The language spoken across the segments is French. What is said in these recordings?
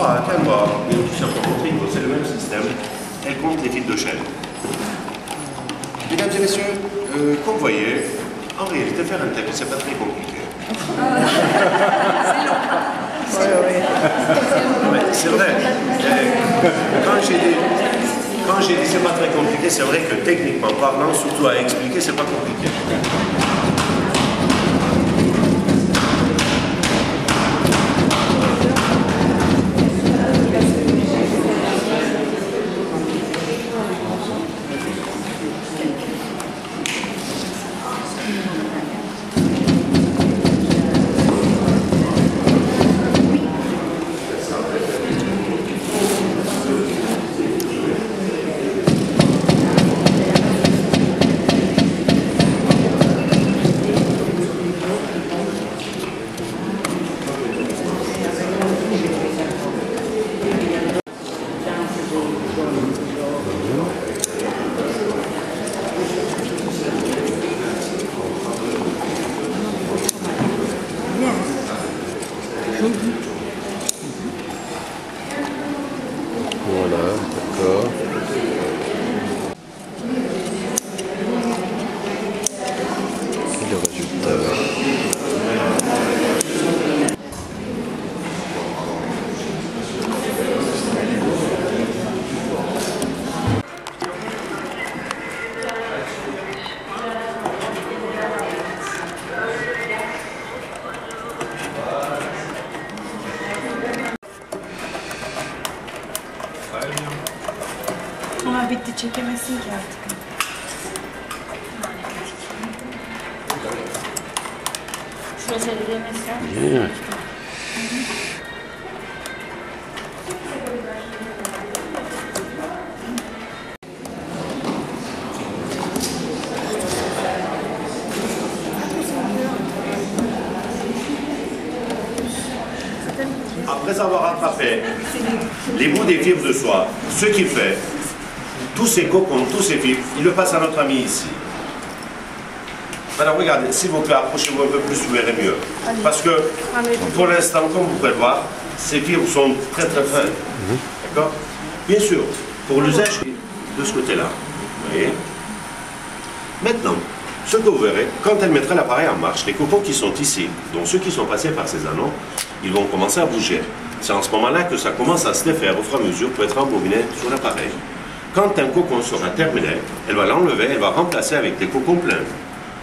pas, calme-toi. Tout simplement, Trico, c'est le même système. Elle compte les fils de chaîne. Mesdames et messieurs, comme vous voyez, en réalité, faire un tapis, c'est pas très compliqué. C'est vrai. Quand j'ai dit c'est pas très compliqué, c'est vrai que techniquement parlant, surtout à expliquer, c'est pas compliqué. Voilà, d'accord. Et le résultat. Ama bitti, çekemezsin ki artık. Şurası edemezsen. Après avoir attrapé les bouts des fibres de soie, ce qu'il fait, tous ces cocons, tous ces fibres, il le passe à notre ami ici. Maintenant, regardez, s'il vous plaît, approchez-vous un peu plus, vous verrez mieux. Parce que, pour l'instant, comme vous pouvez le voir, ces fibres sont très très fines. D'accord? Bien sûr, pour l'usage de ce côté-là. Vous voyez? Maintenant, ce que vous verrez, quand elle mettra l'appareil en marche, les cocons qui sont ici, donc ceux qui sont passés par ces anneaux, ils vont commencer à bouger. C'est en ce moment-là que ça commence à se défaire au fur et à mesure pour être embobiné sur l'appareil. Quand un cocon sera terminé, elle va l'enlever, elle va remplacer avec des cocons pleins.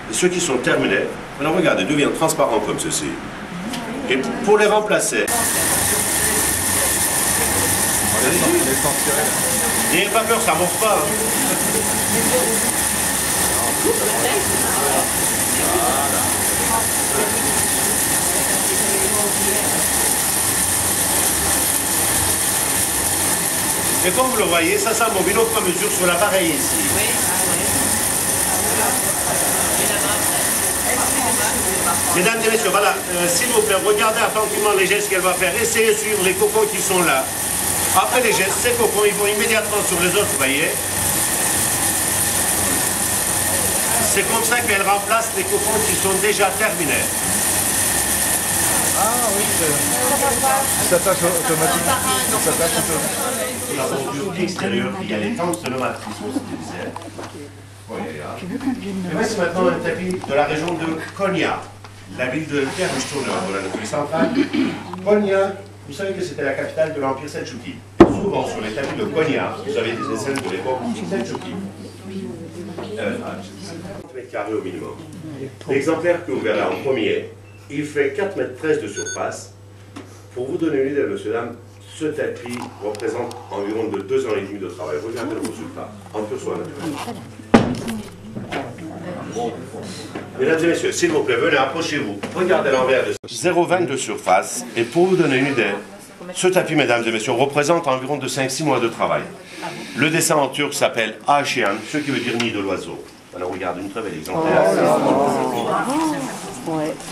Et ceux qui sont terminés, alors regardez, deviennent transparents comme ceci. Et pour les remplacer, n'ayez pas peur, ça ne morfle pas. Et comme vous le voyez, ça s'embobine au fur et à mesure sur l'appareil ici. Mesdames et messieurs, voilà, s'il vous plaît, regardez attentivement les gestes qu'elle va faire. Essayez de suivre les cocons qui sont là. Après les gestes, ces cocons, ils vont immédiatement sur les autres, vous voyez. C'est comme ça qu'elle remplace les cocons qui sont déjà terminés. Ah oui, ça s'attache automatiquement. Ça s'attache automatiquement. Dans le pied extérieur, il y a les tentes pneumatiques qui sont utilisées. Et voici maintenant un tapis de la région de Konya, la ville de Termishtouna, dans l'Anatolie centrale. Konya, vous savez que c'était la capitale de l'Empire Selçouki. Souvent sur les tapis de Konya, vous avez des scènes de l'époque Selçouki. 30 mètres carrés au minimum. L'exemplaire que vous verrez en premier, il fait 4,13 mètres de surface. Pour vous donner une idée, monsieur, dame, ce tapis représente environ de 2 ans et demi de travail. Regardez le résultat, en pur soin naturel. Mesdames et messieurs, s'il vous plaît, venez, approchez-vous. Regardez l'envers de 0,20 de surface. Et pour vous donner une idée, ce tapis, mesdames et messieurs, représente environ de 5-6 mois de travail. Le dessin en turc s'appelle Aşiyan, ce qui veut dire nid de l'oiseau. Alors regarde, une très belle exemplaire.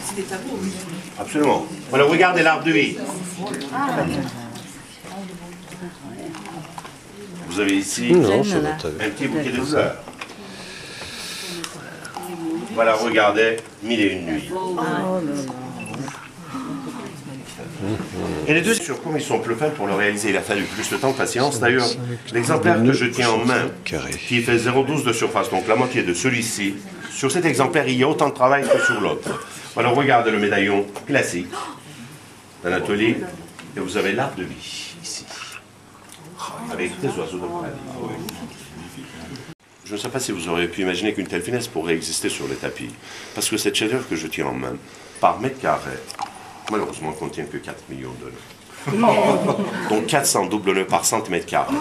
C'est des tableaux. Absolument. Alors regardez l'arbre de vie. Vous avez ici un petit bouquet de fleurs. Voilà, regardez, 1001 nuits. Et les deux, sur comme ils sont plus fins pour le réaliser, il a fallu plus de temps de patience. D'ailleurs, l'exemplaire que je tiens en main, qui fait 0,12 de surface, donc la moitié de celui-ci, sur cet exemplaire, il y a autant de travail que sur l'autre. Alors regardez le médaillon classique d'Anatolie, et vous avez l'arbre de vie, ici, avec des oiseaux de paradis. Je ne sais pas si vous auriez pu imaginer qu'une telle finesse pourrait exister sur les tapis, parce que cette chef-d'œuvre que je tiens en main, par mètre carré, malheureusement, ne contient que 4 millions de nœuds. Donc 400 doubles nœuds par centimètre carré,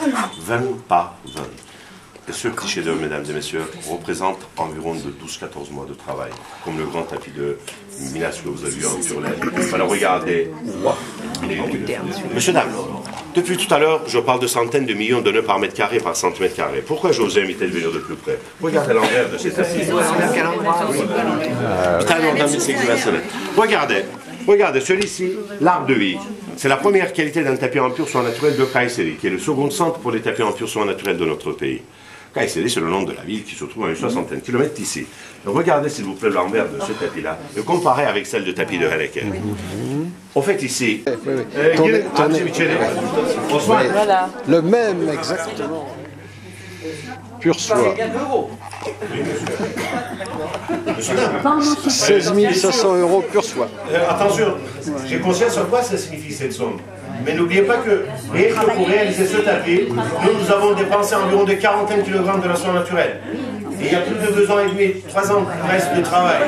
20 par 20. Et ce petit chef-d'œuvre, mesdames et messieurs, représente environ de 12-14 mois de travail, comme le grand tapis de Milas que vous avez vu en Turlaine. Alors regardez, monsieur, dame, depuis tout à l'heure, je parle de centaines de millions de nœuds par mètre carré, par centimètre carré. Pourquoi je vous ai invité de venir de plus près? Regardez l'envers de cet tapis. Regardez, celui-ci, l'arbre de vie. C'est la première qualité d'un tapis en pur soin naturel de Kayseri, qui est le second centre pour les tapis en pur soin naturel de notre pays. Kayseri, c'est le nom de la ville qui se trouve à une soixantaine de kilomètres d'ici. Regardez, s'il vous plaît, l'envers de ce tapis-là, et comparez avec celle de tapis de Hereke. Au fait, ici, voilà. Le même, exactement. Pur soie. 16 500 € pur soie. Attention, j'ai conscience de quoi ça signifie cette somme. Mais n'oubliez pas que, rien que pour réaliser ce tapis, nous avons dépensé environ de 40 kg de la soie naturelle. Et il y a plus de 2 ans et demi, 3 ans de reste de travail.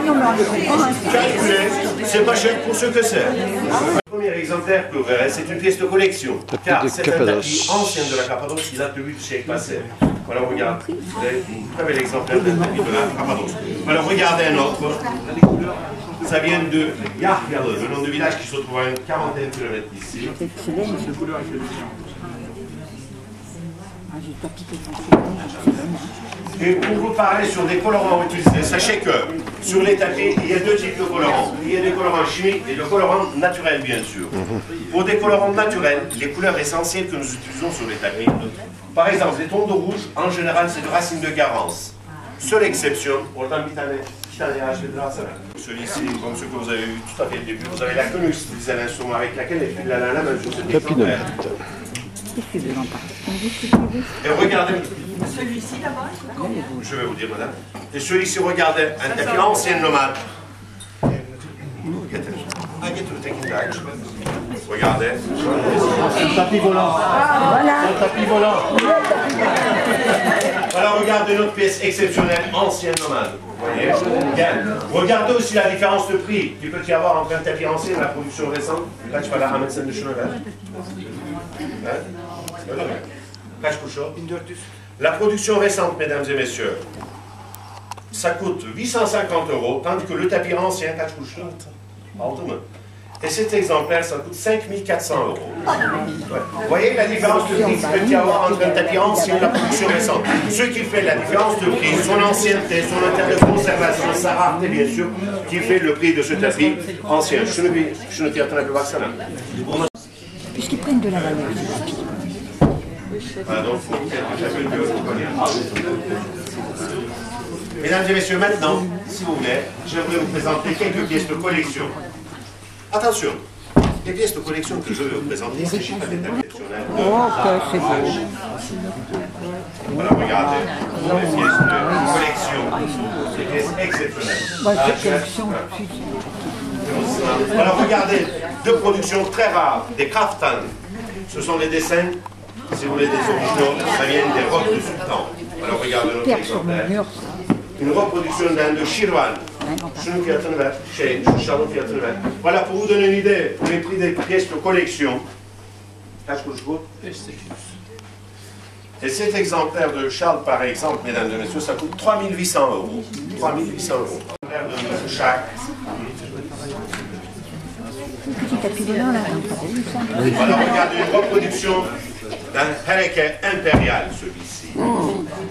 Calculez, c'est pas cher pour ce que c'est. Le premier exemplaire que vous verrez, c'est une pièce de collection. Car c'est un tapis ancien de la Cappadoce qui date du siècle passé. Voilà, regardez, très bel exemplaire d'un tapis de la Cappadoce. Alors regardez un autre. Ça vient de Yarkale, le nom de village qui se trouve à une quarantaine de kilomètres d'ici. Et pour vous parler sur des colorants utilisés, sachez que sur les tapis, il y a deux types de colorants. Il y a des colorants chimiques et des colorants naturels, bien sûr. Pour des colorants naturels, les couleurs essentielles que nous utilisons sur les tapis, par exemple, les tons de rouge, en général, c'est de racines de garance. Seule exception, celui-ci, comme ce que vous avez vu tout à fait au début, vous avez la quenouille utilisée à l'instrument avec laquelle elle file la lame sur cet exemplaire. Et regardez, celui-ci là-bas, je vais vous dire, madame. Et celui-ci, regardez, un tapis ancien nomade. Regardez. Un tapis volant. Voilà. Un tapis volant. Voilà, regardez notre pièce exceptionnelle, ancienne nomade. Voyez. Regardez aussi la différence de prix qu'il peut y avoir entre un tapis ancien et la production récente. Là, tu vas la ramener de cheval. La production récente, mesdames et messieurs, ça coûte 850 €, tandis que le tapis ancien, et cet exemplaire, ça coûte 5 400 €. Vous voyez la différence de prix qu'il peut y avoir entre un tapis ancien et la production récente. Ce qui fait la différence de prix, son ancienneté, son intérêt de conservation, sa rareté, bien sûr, qui fait le prix de ce tapis ancien. Je ne t'y attendais pas ça là. Puisqu'ils prennent de la valeur. Mesdames et messieurs, maintenant, si vous voulez, j'aimerais vous présenter quelques pièces de collection. Attention, les pièces de collection que je vais vous présenter, c'est chez des tapis exceptionnels. C'est beau. Voilà, regardez, les pièces de collection, des pièces exceptionnelles. Alors regardez, deux productions très rares, des Kraftan. Ce sont les dessins, si vous voulez, des originaux, ça vient des robes de sultan. Alors regardez notre exemplaire. Une reproduction d'un de Shirvan. Voilà, pour vous donner une idée, les prix des pièces de collection. Et cet exemplaire de Charles, par exemple, mesdames et messieurs, ça coûte 3 800 €. 3 800 €. De chaque. Voilà, regardez une reproduction d'un Hereke impérial, celui-ci.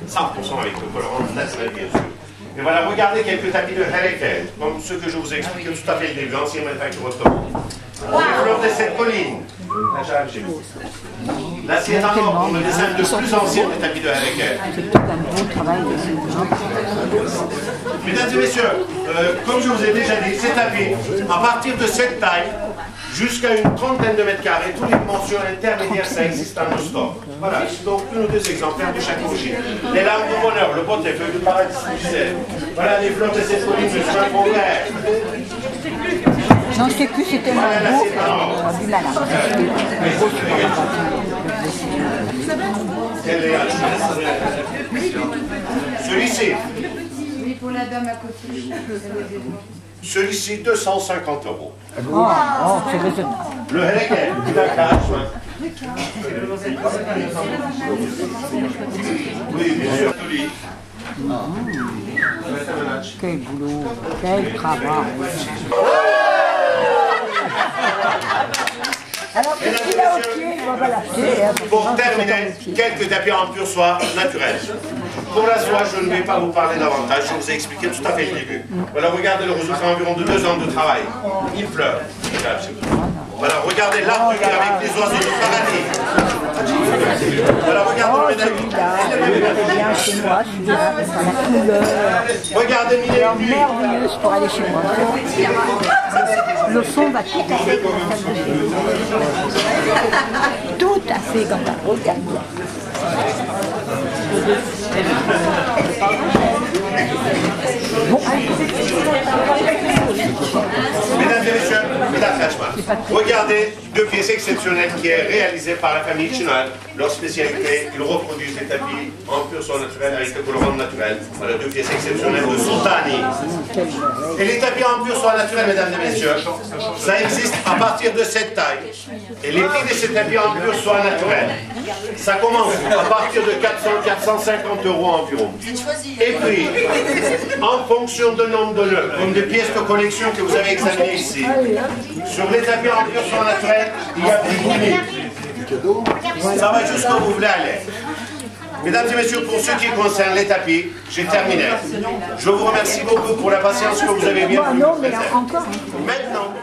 100% avec le colorant naturel, bien sûr. Et voilà, regardez quelques tapis de Hereke, comme ceux que je vous ai expliqué tout à fait au début, l'ancien manufacture ottoman. Les fleurs de cette colline. Là, c'est un ordre, le dessin de plus ancien des tapis de Hereke. Mesdames et messieurs, comme je vous ai déjà dit, ces tapis, à partir de cette taille, jusqu'à une trentaine de mètres carrés. Toutes les dimensions intermédiaires, ça existe dans nos stocks. Voilà, ici donc une ou deux exemplaires de chaque origine. Les larmes du bonheur, le botte, les feuilles de paradis, voilà les fleurs de cette colline, le soin bon vert. Non, je sais plus, c'était mon beau du malin. Celui-ci. Pour la dame à côté. Celui-ci, 250 €. Oh, c'est raisonnable. Le Hegel, d'accord. Oui, bien sûr. Quel boulot, quel travail. Alors, qu'est-ce qu'il a au pied? Il va lâcher. Pour terminer, quelques tapis en pure soie naturelle. Pour la soie, je ne vais pas vous parler davantage, je vous ai expliqué tout à fait le début. Voilà, regardez le résultat environ de 2 ans de travail. Une fleur. Voilà, regardez l'arbre avec les oiseaux de paradis. Voilà, regardez le médaillon. Bien chez moi, celui-là, parce que la couleur. Regardez mille et une nuits. Merveilleuse pour aller chez moi. Le son va tout à fait comme la salle de chez nous. Tout à fait comme ça. Regarde bien. Bon, Mesdames et messieurs, regardez deux pièces exceptionnelles qui est réalisée par la famille Chinal. Leur spécialité, ils reproduisent des tapis en pure soie naturelle avec des colorants naturels. Voilà deux pièces exceptionnelles de Sultani. Et les tapis en pure soie naturelle, mesdames et messieurs, ça existe à partir de cette taille. Et les prix de ces tapis en pure soie naturelle, ça commence à partir de 400-450 € environ. Et puis, en fonction du nombre de nœuds, comme des pièces de collection que vous avez examinées ici, sur les tapis en pure soie naturelle, il y a des limites. Ça va jusqu'où vous voulez aller. Mesdames et messieurs, pour ce qui concerne les tapis, j'ai terminé. Je vous remercie beaucoup pour la patience que vous avez bien voulu. non, mais encore. Maintenant,